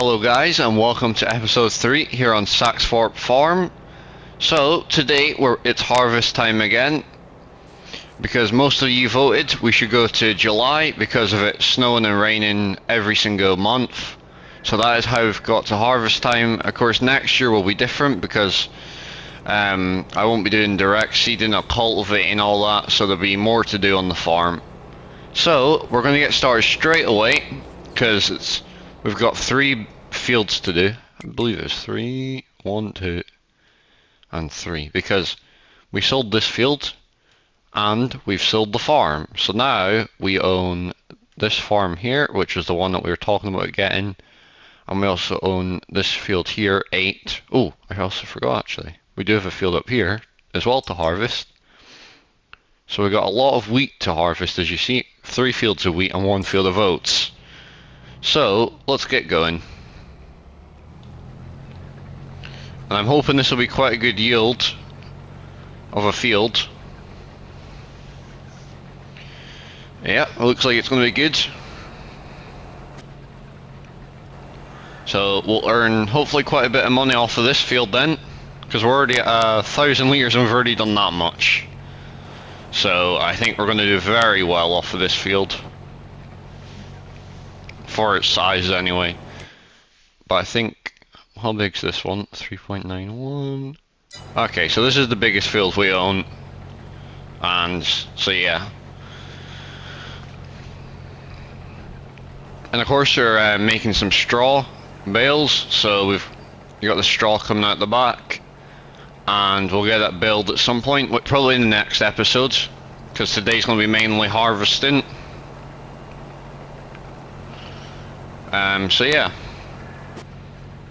Hello guys, and welcome to episode 3 here on Saxthorpe Farm. So today it's harvest time again, because most of you voted we should go to July because of it snowing and raining every single month. So that is how we've got to harvest time. Of course next year will be different because I won't be doing direct seeding or cultivating, all that, so there'll be more to do on the farm. So we're going to get started straight away because we've got 3 fields to do. I believe it's 3, 1, 2 and 3, because we sold this field and we've sold the farm. So now we own this farm here, which is the one that we were talking about getting, and we also own this field here, 8. Oh, I also forgot actually. We do have a field up here as well to harvest. So we've got a lot of wheat to harvest, as you see. 3 fields of wheat and 1 field of oats. So let's get going. And I'm hoping this will be quite a good yield of a field. Yeah, it looks like it's going to be good. So we'll earn hopefully quite a bit of money off of this field then, because we're already at 1,000 litres and we've already done that much. So I think we're going to do very well off of this field, for its size anyway. But I think, how big's this one? 3.91. Okay, so this is the biggest field we own, and so yeah. And of course they're making some straw bales, so you got the straw coming out the back, and we'll get that baled at some point, probably in the next episode, because today's going to be mainly harvesting. So yeah.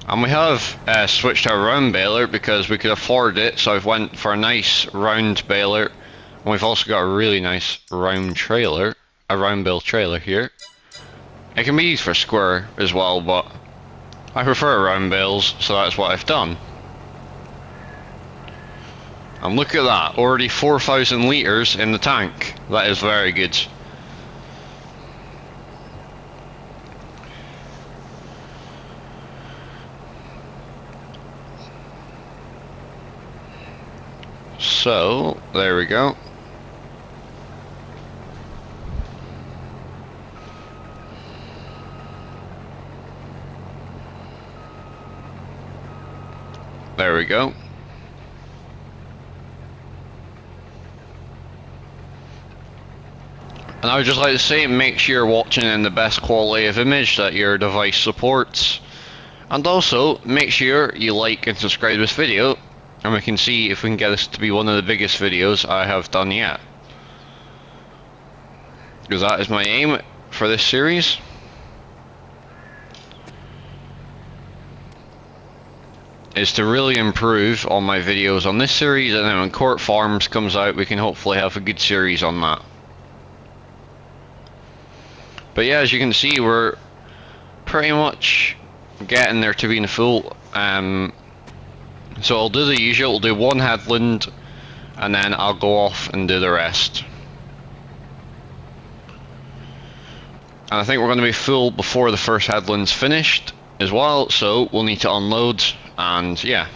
And we have switched our round baler because we could afford it, so I've went for a nice round baler. And we've also got a really nice round trailer, a round bale trailer here. It can be used for square as well, but I prefer round bales, so that's what I've done. And look at that, already 4,000 litres in the tank. That is very good. So, there we go. There we go. And I would just like to say, make sure you're watching in the best quality of image that your device supports. And also, make sure you like and subscribe to this video, and we can see if we can get this to be one of the biggest videos I have done yet. Because that is my aim for this series. Is to really improve on my videos on this series, and then when Court Farms comes out we can hopefully have a good series on that. But yeah, as you can see, we're pretty much getting there to being full. So I'll do the usual, I'll do 1 headland and then I'll go off and do the rest. And I think we're going to be full before the first headland's finished as well, so we'll need to unload, and yeah.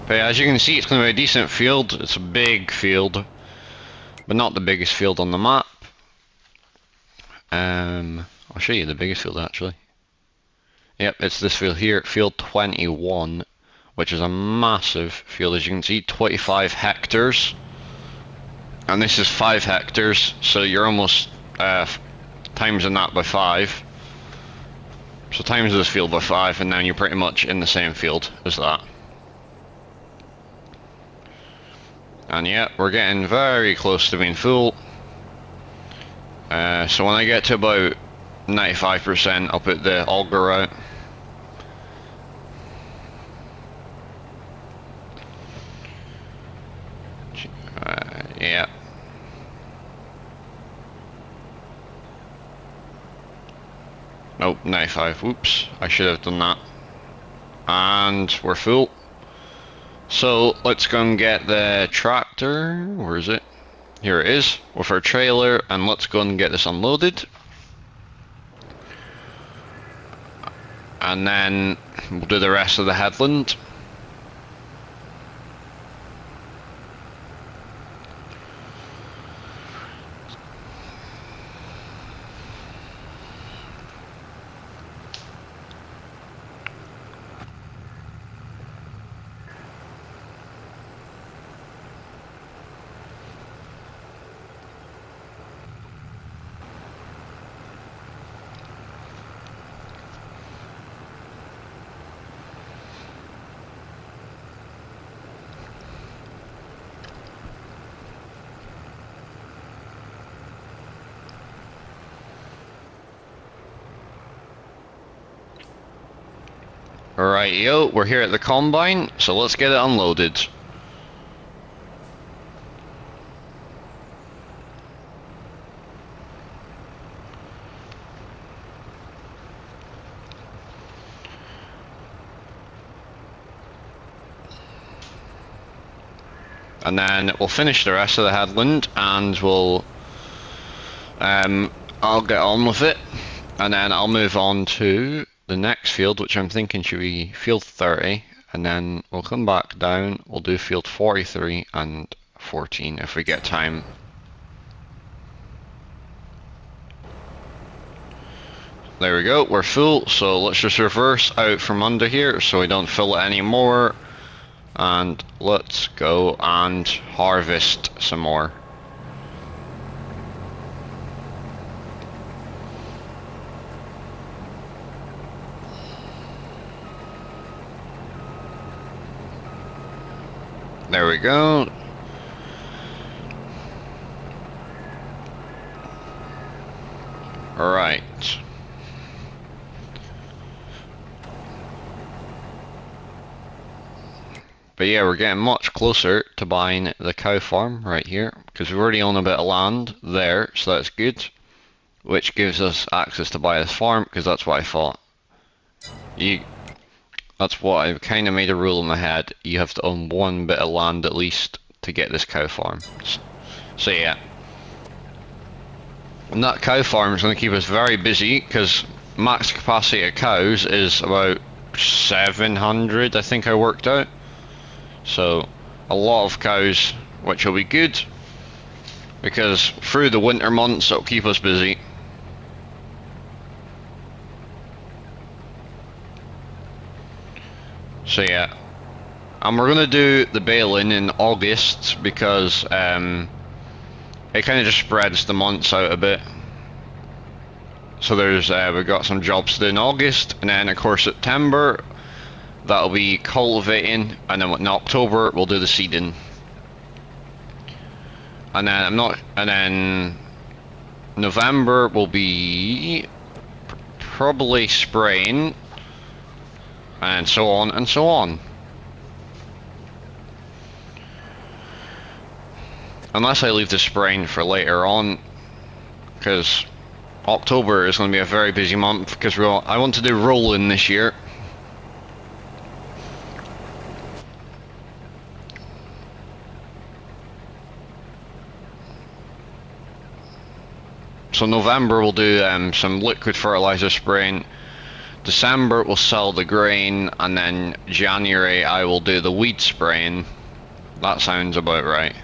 But yeah, as you can see, it's going to be a decent field. It's a big field, but not the biggest field on the map. I'll show you the biggest field actually. Yep, it's this field here, field 21, which is a massive field. As you can see, 25 hectares, and this is 5 hectares, so you're almost timesing that by 5. So times this field by 5, and then you're pretty much in the same field as that. And yeah, we're getting very close to being full. So when I get to about 95%, I'll put the auger out. Yeah. Nope, 95. Whoops, I should have done that. And we're full. So let's go and get the tractor. Where is it? Here it is, with our trailer, and let's go and get this unloaded. And then we'll do the rest of the headland. Alright, yo, we're here at the combine, so let's get it unloaded. And then we'll finish the rest of the headland, and we'll I'll get on with it, and then I'll move on to the next field, which I'm thinking should be field 30, and then we'll come back down, we'll do field 43 and 14 if we get time. There we go, we're full, so let's just reverse out from under here so we don't fill it anymore, and let's go and harvest some more. There we go. Alright. But yeah, we're getting much closer to buying the cow farm right here, because we already own a bit of land there, so that's good. Which gives us access to buy this farm, because that's what I thought. That's what I kind of made a rule in my head. You have to own one bit of land at least to get this cow farm. So yeah. And that cow farm is going to keep us very busy, because max capacity of cows is about 700, I think I worked out. So a lot of cows, which will be good, because through the winter months it'll keep us busy. So yeah, and we're gonna do the baling in August because it kind of just spreads the months out a bit. So there's we've got some jobs to do in August, and then of course September that'll be cultivating, and then in October we'll do the seeding. And then November will be probably spraying, and so on and so on. Unless I leave the spraying for later on, because October is going to be a very busy month, because I want to do rolling this year. So November we'll do some liquid fertilizer spraying. December we'll sell the grain, and then January I will do the weed spraying. That sounds about right.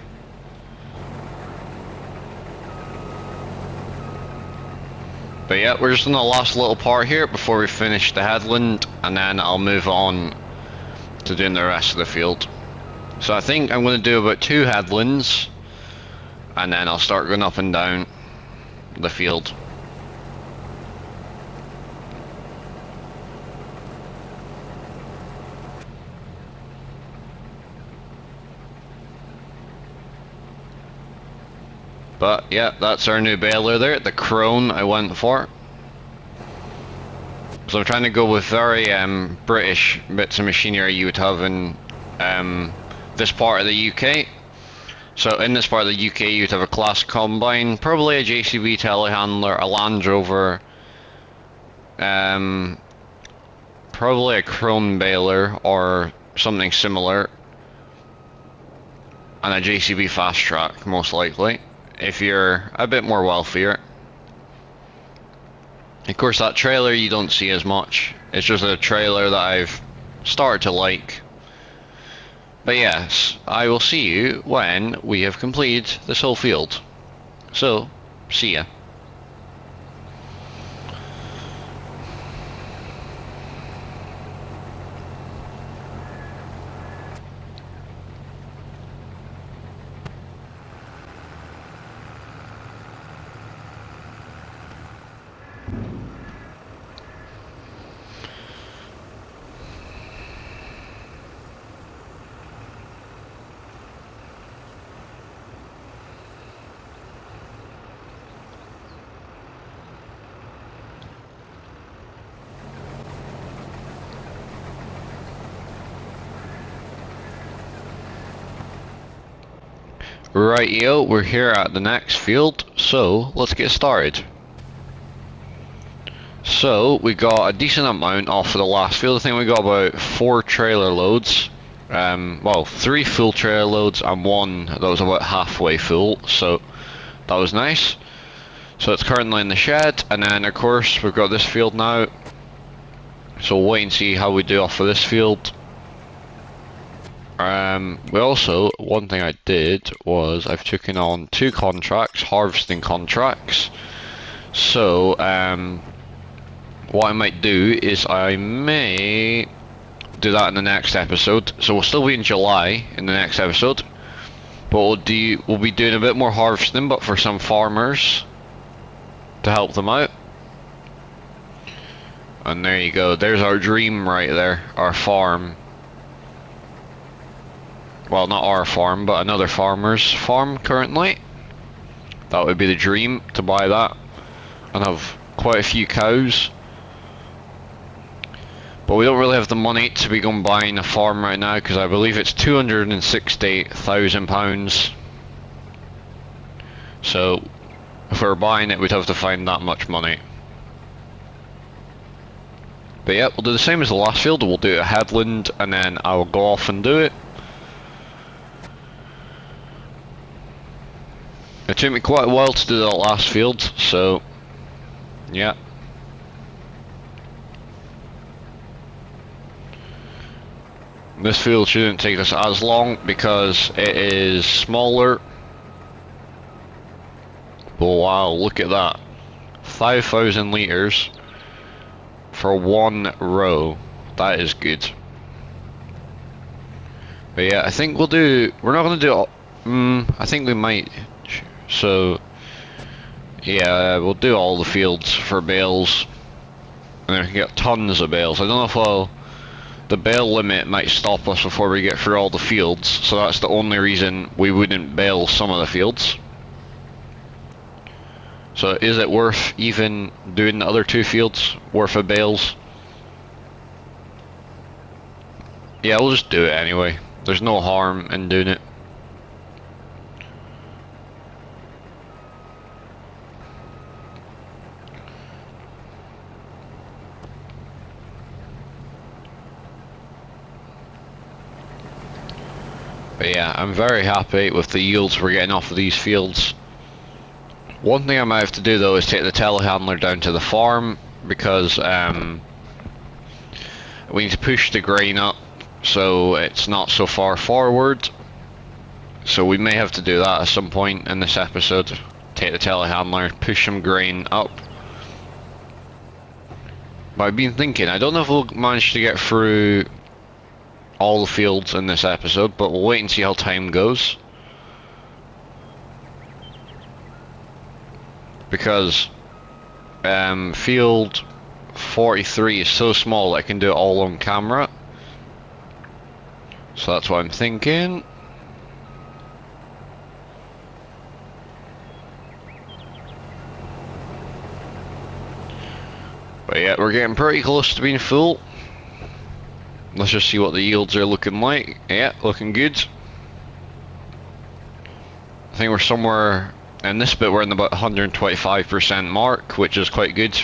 But yeah, we're just in the last little part here before we finish the headland, and then I'll move on to doing the rest of the field. So I think I'm going to do about 2 headlands, and then I'll start going up and down the field. But yeah, that's our new baler there, the Crone I went for. So I'm trying to go with very British bits of machinery you would have in this part of the UK. So in this part of the UK you'd have a class combine, probably a JCB telehandler, a Land Rover, probably a Crone baler or something similar, and a JCB fast track, most likely, if you're a bit more wealthier. Of course, that trailer you don't see as much. It's just a trailer that I've started to like. But yes, I will see you when we have completed this whole field. So, see ya. Rightio, we're here at the next field, so let's get started. So, we got a decent amount off of the last field. I think we got about 4 trailer loads. Well, 3 full trailer loads and 1 that was about halfway full, so that was nice. So it's currently in the shed, and then of course we've got this field now. So we'll wait and see how we do off of this field. We also, one thing I did was I've taken on 2 contracts, harvesting contracts. So, what I might do is I may do that in the next episode. So we'll still be in July in the next episode, but we'll be doing a bit more harvesting, but for some farmers to help them out. And there you go. There's our dream right there, our farm. Well, not our farm, but another farmer's farm currently. That would be the dream, to buy that and have quite a few cows. But we don't really have the money to be going buying a farm right now, because I believe it's £260,000. So if we were buying it, we'd have to find that much money. But yeah, we'll do the same as the last field. We'll do a headland, and then I'll go off and do it. It took me quite a while to do that last field, so yeah. This field shouldn't take us as long because it is smaller. But wow, look at that. 5,000 litres for 1 row. That is good. But yeah, I think we're not going to do it. I think we might. So yeah, we'll do all the fields for bales, and then we can get tons of bales. I don't know if the bale limit might stop us before we get through all the fields, so that's the only reason we wouldn't bale some of the fields. So is it worth even doing the other 2 fields worth of bales? Yeah, we'll just do it anyway. There's no harm in doing it. But yeah, I'm very happy with the yields we're getting off of these fields. One thing I might have to do though is take the telehandler down to the farm, because we need to push the grain up so it's not so far forward. So we may have to do that at some point in this episode. Take the telehandler, push some grain up. But I've been thinking, I don't know if we'll manage to get through all the fields in this episode, but we'll wait and see how time goes. Because field 43 is so small that I can do it all on camera. So that's what I'm thinking. But yeah, we're getting pretty close to being full. Let's just see what the yields are looking like. Yeah, looking good. I think we're somewhere in this bit, we're in about 125% mark, which is quite good.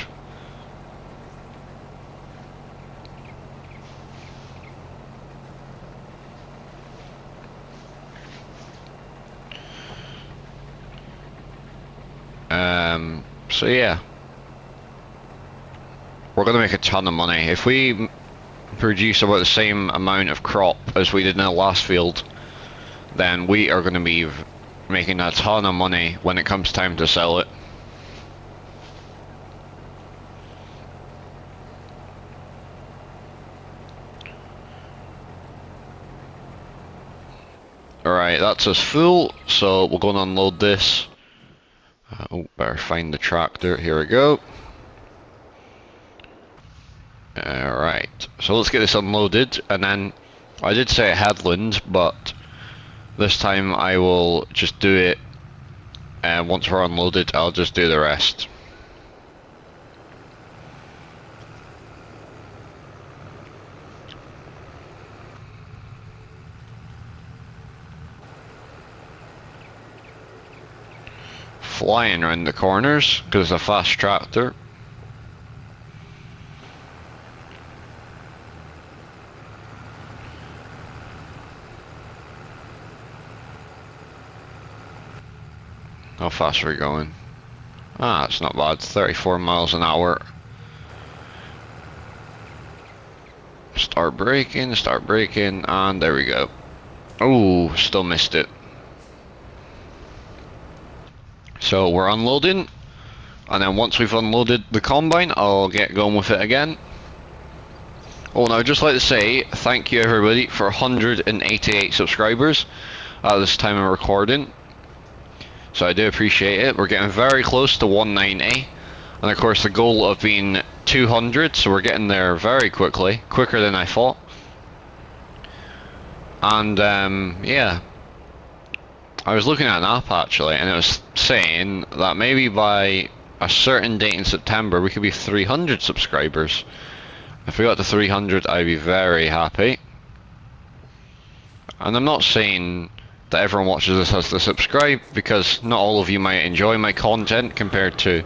So yeah, we're gonna make a ton of money if we produce about the same amount of crop as we did in the last field. Then we are gonna be making a ton of money when it comes time to sell it. Alright, that's us full, so we'll go and unload this. Oh, better find the tractor. Here we go. Alright, so let's get this unloaded, and then I did say a headland, but this time I will just do it, and once we're unloaded I'll just do the rest. Flying around the corners because it's a fast tractor. How fast are we going? Ah, it's not bad. 34 miles an hour. Start braking, and there we go. Oh, still missed it. So we're unloading, and then once we've unloaded the combine, I'll get going with it again. Oh, and I'd just like to say thank you everybody for 188 subscribers at this time of recording. So I do appreciate it. We're getting very close to 190, and of course the goal of being 200, so we're getting there very quickly, quicker than I thought. And yeah, I was looking at an app actually, and it was saying that maybe by a certain date in September we could be 300 subscribers. If we got to 300, I'd be very happy. And I'm not saying that everyone watches this has to subscribe, because not all of you might enjoy my content compared to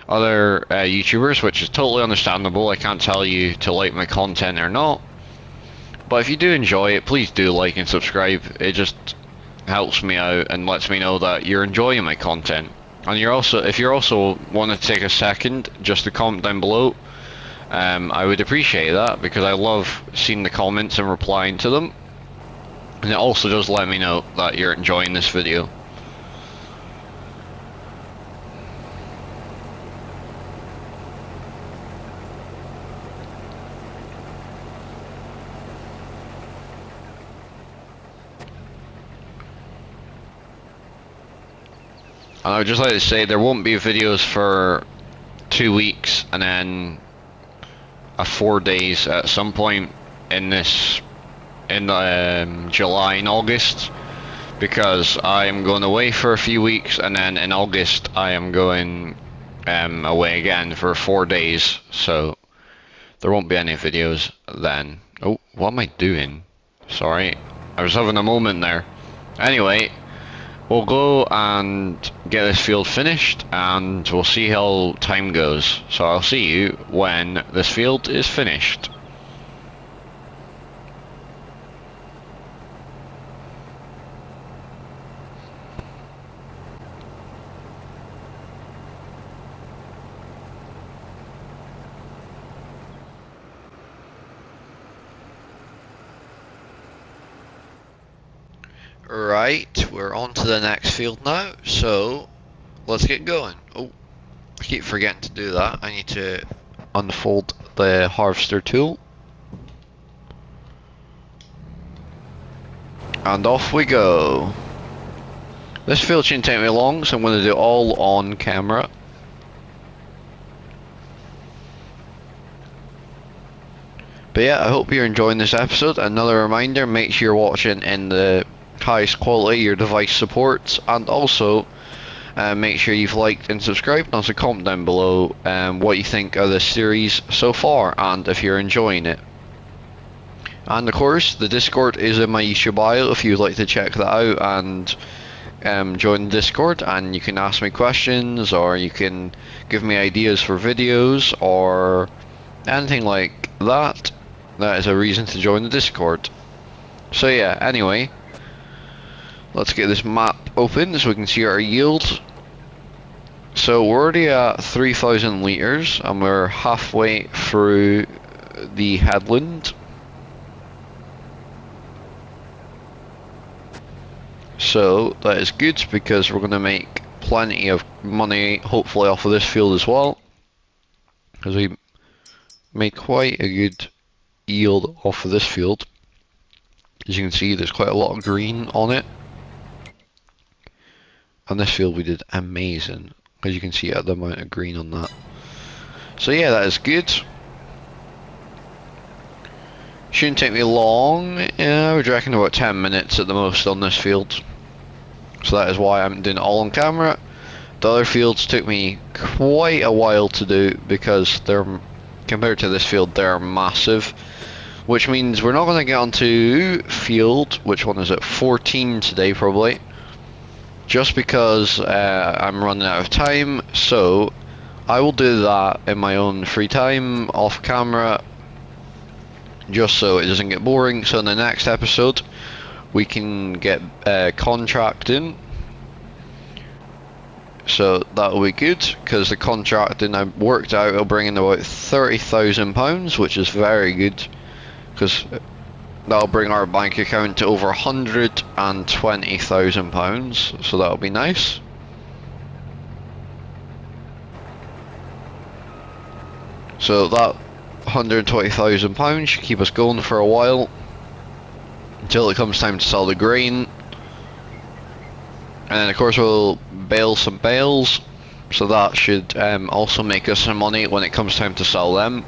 other YouTubers, which is totally understandable. I can't tell you to like my content or not. But if you do enjoy it, please do like and subscribe. It just helps me out and lets me know that you're enjoying my content. And you're also, if you also want to take a second just to comment down below, I would appreciate that, because I love seeing the comments and replying to them. And it also does let me know that you're enjoying this video. And I would just like to say there won't be videos for 2 weeks, and then 4 days at some point in this, in July and August, because I am going away for a few weeks, and then in August I am going away again for 4 days, so there won't be any videos then. Oh, what am I doing? Sorry, I was having a moment there. Anyway, we'll go and get this field finished, and we'll see how time goes. So I'll see you when this field is finished. Right, we're on to the next field now, so let's get going. Oh, I keep forgetting to do that. I need to unfold the harvester tool. And off we go. This field shouldn't take me long, so I'm going to do it all on camera. But yeah, I hope you're enjoying this episode. Another reminder, make sure you're watching in the highest quality your device supports, and also make sure you've liked and subscribed, and also comment down below what you think of the series so far and if you're enjoying it. And of course the Discord is in my YouTube bio if you'd like to check that out and join the Discord, and you can ask me questions, or you can give me ideas for videos or anything like that. That is a reason to join the Discord. So yeah, anyway, let's get this map open so we can see our yield. So we're already at 3,000 litres and we're halfway through the headland. So that is good because we're going to make plenty of money hopefully off of this field as well. Because we made quite a good yield off of this field. As you can see, there's quite a lot of green on it. On this field we did amazing. As you can see the amount of green on that. So yeah, that is good. Shouldn't take me long. I would reckon about 10 minutes at the most on this field. So that is why I'm doing it all on camera. The other fields took me quite a while to do because they're, compared to this field, they're massive. Which means we're not going to get onto field, which one is it, 14 today probably. Just because I'm running out of time, so I will do that in my own free time, off camera, just so it doesn't get boring. So in the next episode, we can get contracting. So that will be good, because the contracting I worked out will bring in about £30,000, which is very good, because that'll bring our bank account to over £120,000, so that'll be nice. So that £120,000 should keep us going for a while, until it comes time to sell the grain. And then of course we'll bale some bales, so that should also make us some money when it comes time to sell them.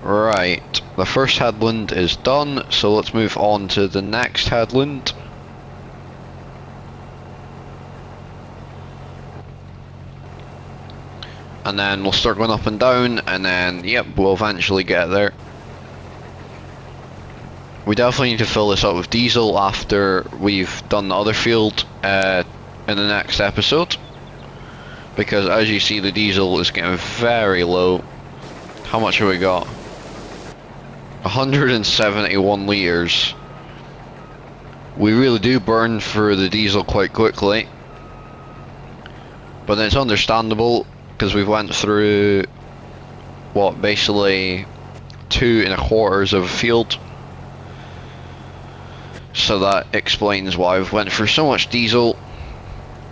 Right, the first headland is done, so let's move on to the next headland. And then we'll start going up and down, and then, yep, we'll eventually get there. We definitely need to fill this up with diesel after we've done the other field in the next episode. Because as you see, the diesel is getting very low. How much have we got? 171 litres. We really do burn through the diesel quite quickly. But it's understandable, because we've went through, what, basically 2 1/4 of a field. So that explains why we've went through so much diesel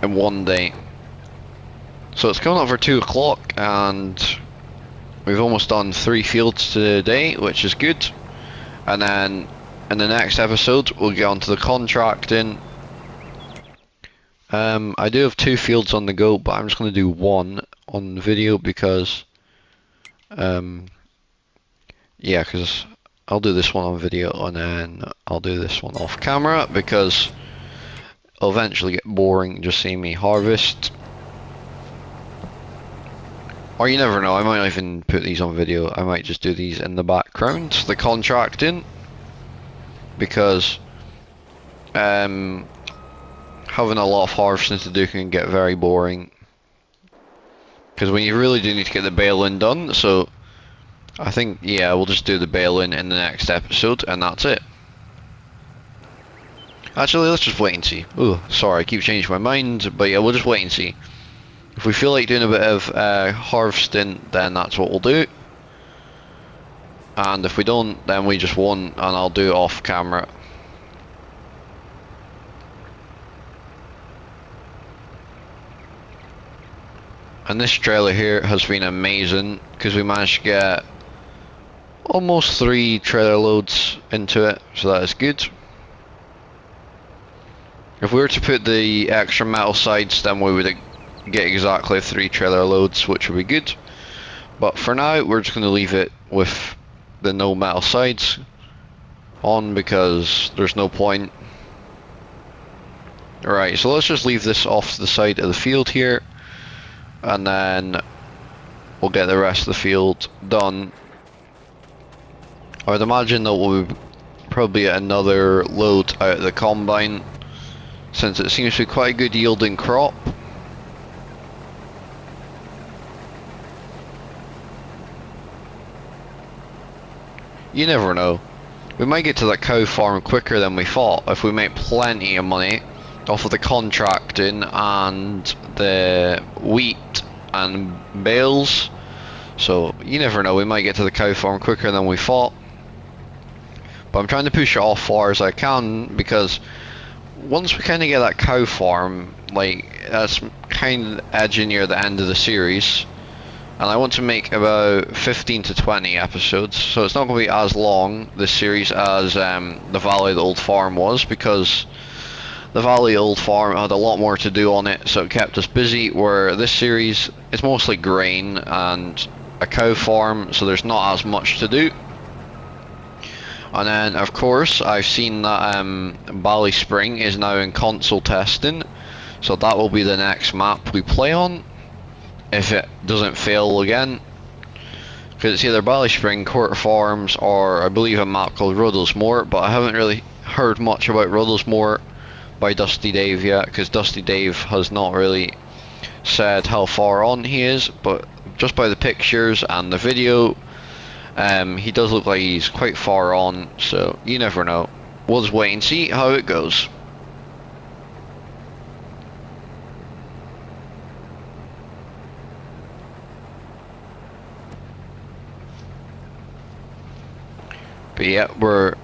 in one day. So it's coming up for 2 o'clock and we've almost done 3 fields today, which is good. And then in the next episode we'll get onto the contracting. I do have 2 fields on the go, but I'm just going to do 1 on the video because yeah, because I'll do this one on video and then I'll do this one off camera, because it'll eventually get boring just seeing me harvest. Or you never know, I might not even put these on video, I might just do these in the background, the contracting, because having a lot of harvesting to do can get very boring. Because when you really do need to get the baling done, so I think, yeah, we'll just do the baling in the next episode, and that's it. Actually, let's just wait and see. Oh, sorry, I keep changing my mind, but yeah, we'll just wait and see. If we feel like doing a bit of harvesting, then that's what we'll do. And if we don't, then we just won't, and I'll do it off camera. And this trailer here has been amazing, because we managed to get almost 3 trailer loads into it, so that is good. If we were to put the extra metal sides, then we would get exactly 3 trailer loads, which would be good. But for now, we're just going to leave it with the no metal sides on, because there's no point. Alright, so let's just leave this off to the side of the field here, and then we'll get the rest of the field done. I would imagine that we'll probably get another load out of the combine, since it seems to be quite a good yielding crop. You never know. we might get to that cow farm quicker than we thought if we make plenty of money off of the contracting and the wheat and bales. So you never know, we might get to the cow farm quicker than we thought. But I'm trying to push it off far as I can, because once we kind of get that cow farm, like, that's kind of edging near the end of the series, and I want to make about 15 to 20 episodes, so it's not going to be as long, this series, as the Valley of the Old Farm was, because the Valley of the Old Farm had a lot more to do on it, so it kept us busy, where this series is mostly grain and a cow farm, so there's not as much to do. And then, of course, I've seen that Bally Spring is now in console testing, so that will be the next map we play on, if it doesn't fail again. Because it's either Bally Spring, Court Farms, or I believe a map called Ruddlesmore, but I haven't really heard much about Ruddlesmore by Dusty Dave yet, because Dusty Dave has not really said how far on he is, but just by the pictures and the video, he does look like he's quite far on, so you never know. We'll just wait and see how it goes. But yeah, we're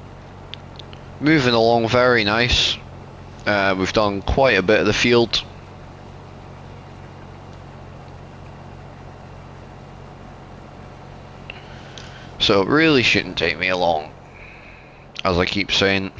moving along very nice. We've done quite a bit of the field. So it really shouldn't take me long, as I keep saying.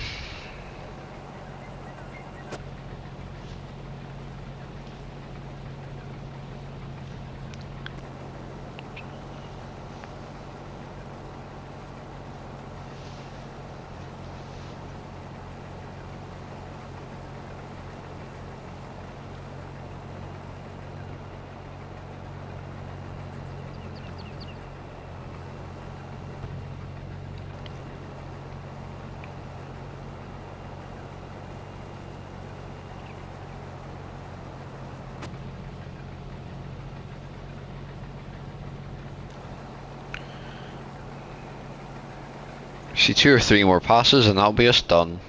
See 2 or 3 more passes and that'll be us done.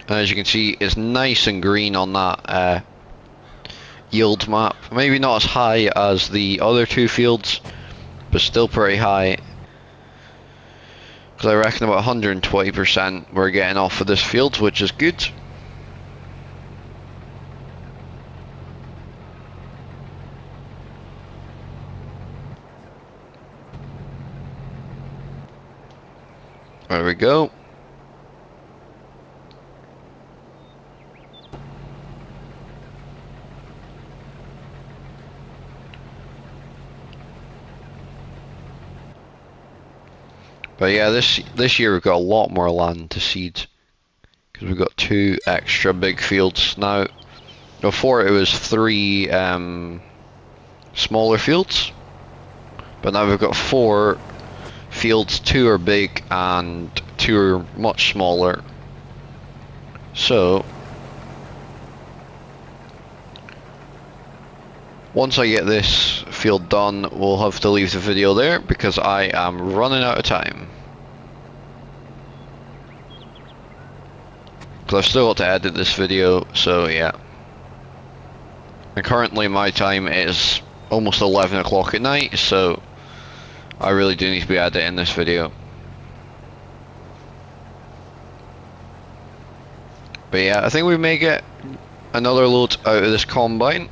And as you can see, it's nice and green on that yield map. Maybe not as high as the other 2 fields, but still pretty high. Because I reckon about 120% we're getting off of this field, which is good. There we go. But yeah, this year we've got a lot more land to seed, because we've got 2 extra big fields now. Before it was 3 smaller fields, but now we've got 4 fields. 2 are big and 2 are much smaller. So once I get this field done, we'll have to leave the video there, because I am running out of time. Because I've still got to edit this video, so yeah. And currently my time is almost 11 o'clock at night, so I really do need to be editing this video. But yeah, I think we may get another load out of this combine.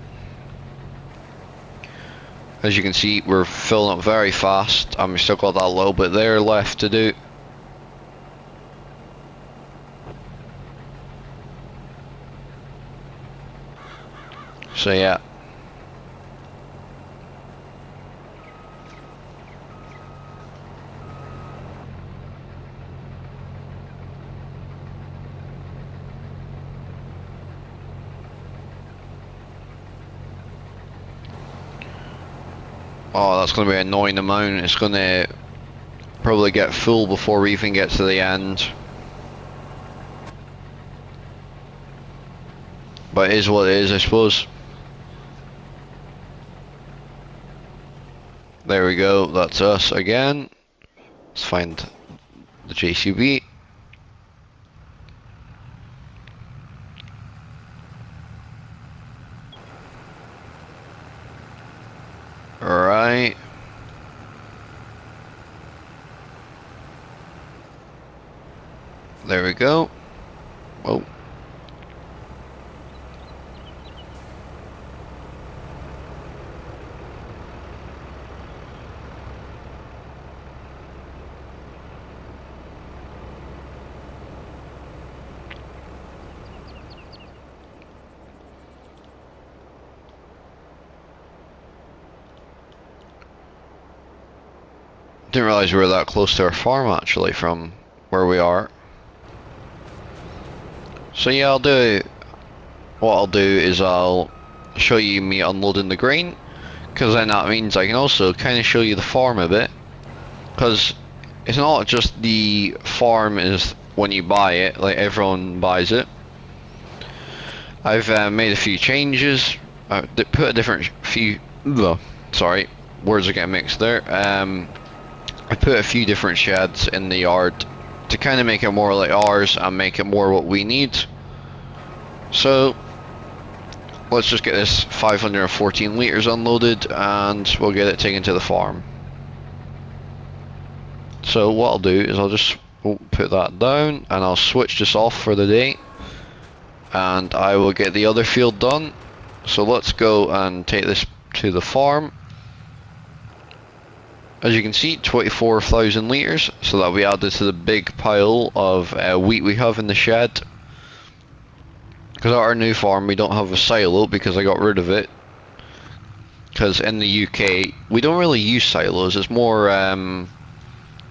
As you can see, we're filling up very fast, and we've still got that little bit there left to do. So yeah. Oh, that's going to be an annoying amount. It's going to probably get full before we even get to the end. But it is what it is, I suppose. There we go, that's us again. Let's find the JCB. Alright. There we go. Oh. Didn't realize we were that close to our farm actually from where we are. So yeah, what I'll do is I'll show you me unloading the grain, because then that means I can also kind of show you the farm a bit, because it's not just the farm is when you buy it, like everyone buys it. I've made a few changes. I put a different few. Sorry, words are getting mixed there. I put a few different sheds in the yard to kind of make it more like ours and make it more what we need. So let's just get this 514 litres unloaded and we'll get it taken to the farm. So what I'll do is I'll just put that down and I'll switch this off for the day and I will get the other field done. So let's go and take this to the farm. As you can see, 24,000 litres, so that'll be added to the big pile of wheat we have in the shed. Because at our new farm we don't have a silo because I got rid of it. Because in the UK we don't really use silos, it's more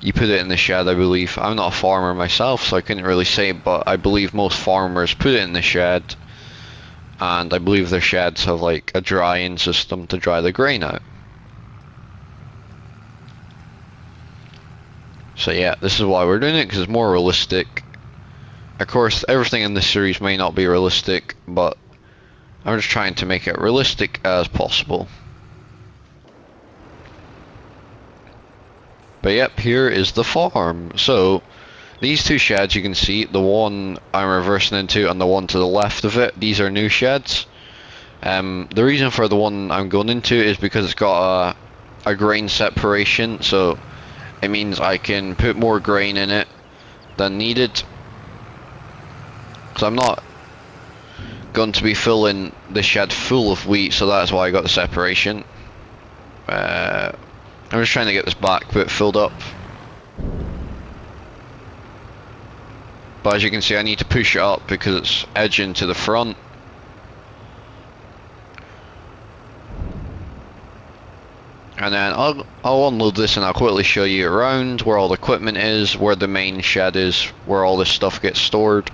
you put it in the shed, I believe. I'm not a farmer myself so I couldn't really say, but I believe most farmers put it in the shed. And I believe their sheds have like a drying system to dry the grain out. So yeah, this is why we're doing it, because it's more realistic. Of course, everything in this series may not be realistic, but I'm just trying to make it realistic as possible. But yep, here is the farm. So, these two sheds you can see, the one I'm reversing into and the one to the left of it, these are new sheds. The reason for the one I'm going into is because it's got a grain separation, so it means I can put more grain in it than needed. Because I'm not going to be filling the shed full of wheat, so that's why I got the separation. I'm just trying to get this back bit filled up. But as you can see, I need to push it up because it's edging to the front. And then I'll unload this and I'll quickly show you around where all the equipment is, where the main shed is, where all this stuff gets stored.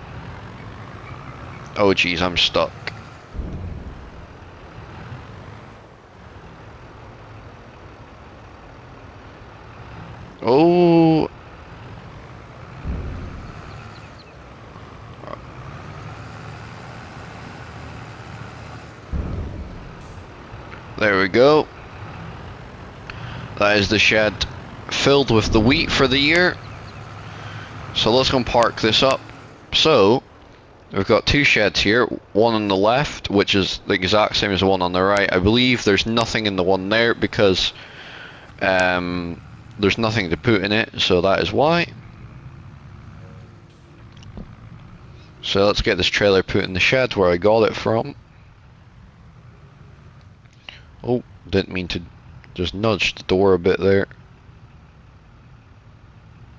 Oh geez, I'm stuck. Oh. There we go. That is the shed filled with the wheat for the year. So let's go and park this up. So we've got two sheds here, one on the left, which is the exact same as the one on the right. I believe there's nothing in the one there because there's nothing to put in it, so that is why. So let's get this trailer put in the shed where I got it from. Oh, didn't mean to just nudge the door a bit there.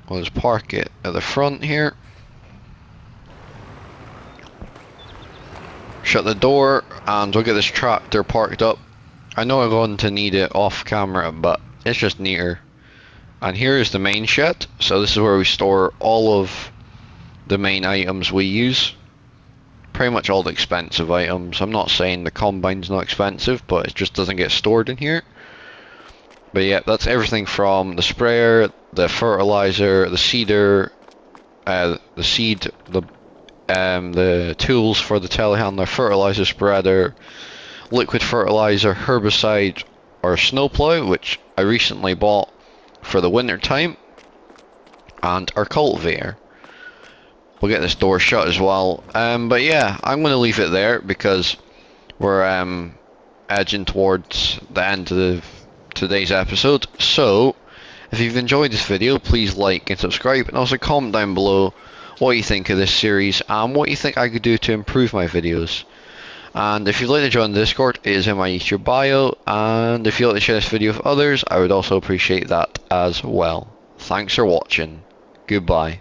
I'll just park it at the front here. Shut the door and we'll get this tractor parked up. I know I'm going to need it off camera, but it's just neater. And here is the main shed. So this is where we store all of the main items we use. Pretty much all the expensive items. I'm not saying the combine's not expensive, but it just doesn't get stored in here. But yeah, that's everything from the sprayer, the fertilizer, the seeder, the seed, the tools for the telehandler, fertilizer spreader, liquid fertilizer, herbicide, or snowplow, which I recently bought for the winter time. and our cultivator. We'll get this door shut as well. But yeah, I'm going to leave it there because we're edging towards the end of today's episode. So, if you've enjoyed this video, please like and subscribe, and also comment down below what you think of this series and what you think I could do to improve my videos. And if you'd like to join the Discord, it is in my YouTube bio, and if you'd like to share this video with others, I would also appreciate that as well. Thanks for watching. Goodbye.